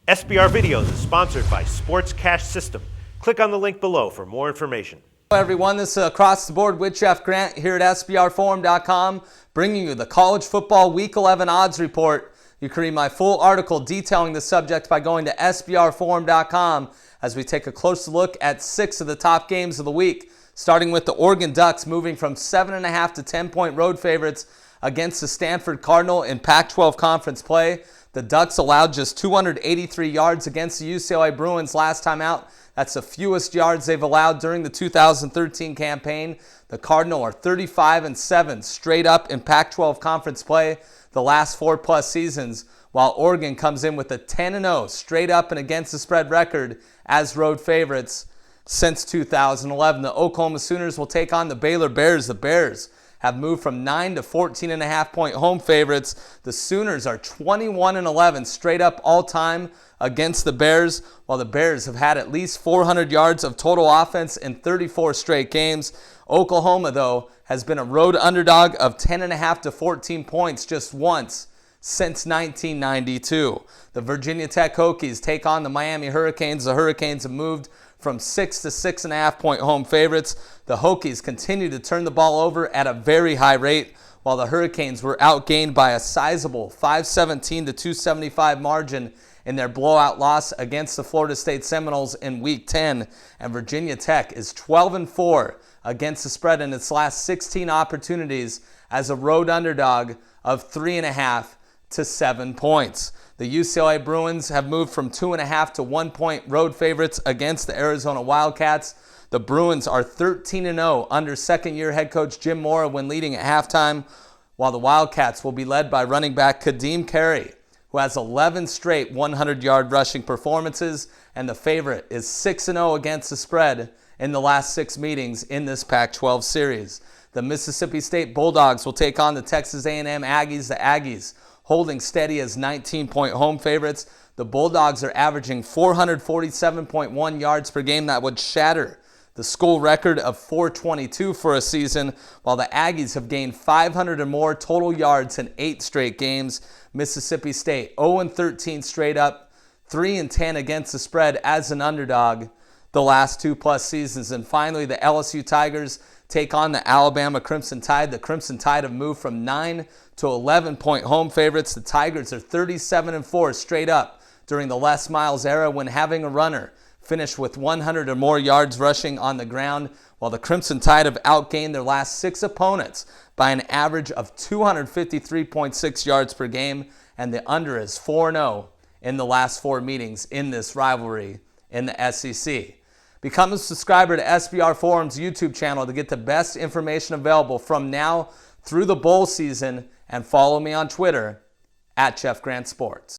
SBR Videos is sponsored by Sports Cash System. Click on the link below for more information. Hello everyone, this is Across the Board with Jeff Grant here at SBRforum.com, bringing you the College Football Week 11 Odds Report. You can read my full article detailing the subject by going to SBRforum.com as we take a closer look at 6 of the top games of the week, starting with the Oregon Ducks moving from 7.5 to 10-point road favorites against the Stanford Cardinal in Pac-12 conference play. The Ducks allowed just 283 yards against the UCLA Bruins last time out. That's the fewest yards they've allowed during the 2013 campaign. The Cardinal are 35-7 straight up in Pac-12 conference play the last 4+ seasons, while Oregon comes in with a 10-0 straight up and against the spread record as road favorites since 2011. The Oklahoma Sooners will take on the Baylor Bears. The Bears have moved from 9 to 14.5-point home favorites. The Sooners are 21-11 straight up all time against the Bears, while the Bears have had at least 400 yards of total offense in 34 straight games. Oklahoma, though, has been a road underdog of 10.5 to 14 points just once since 1992. The Virginia Tech Hokies take on the Miami Hurricanes. The Hurricanes have moved from 6 to 6.5-point home favorites. The Hokies continue to turn the ball over at a very high rate, while the Hurricanes were outgained by a sizable 517 to 275 margin in their blowout loss against the Florida State Seminoles in Week 10. And Virginia Tech is 12-4 against the spread in its last 16 opportunities as a road underdog of 3.5 to 7 points. The UCLA Bruins have moved from 2.5 to 1-point road favorites against the Arizona Wildcats. The Bruins are 13-0 under second-year head coach Jim Mora when leading at halftime, while the Wildcats will be led by running back Kadeem Carey, who has 11 straight 100-yard rushing performances, and the favorite is 6-0 against the spread in the last 6 meetings in this Pac-12 series. The Mississippi State Bulldogs will take on the Texas A&M Aggies. The Aggies holding steady as 19-point home favorites. The Bulldogs are averaging 447.1 yards per game. That would shatter the school record of 422 for a season, while the Aggies have gained 500 or more total yards in 8 straight games. Mississippi State 0-13 straight up, 3-10 against the spread as an underdog the last 2+ seasons. And finally, the LSU Tigers take on the Alabama Crimson Tide. The Crimson Tide have moved from 9 to 11-point home favorites. The Tigers are 37-4 straight up during the Les Miles era when having a runner finish with 100 or more yards rushing on the ground, while the Crimson Tide have outgained their last 6 opponents by an average of 253.6 yards per game, and the under is 4-0 in the last 4 meetings in this rivalry in the SEC. Become a subscriber to SBR Forum's YouTube channel to get the best information available from now through the bowl season, and follow me on Twitter at Jeff Grant Sports.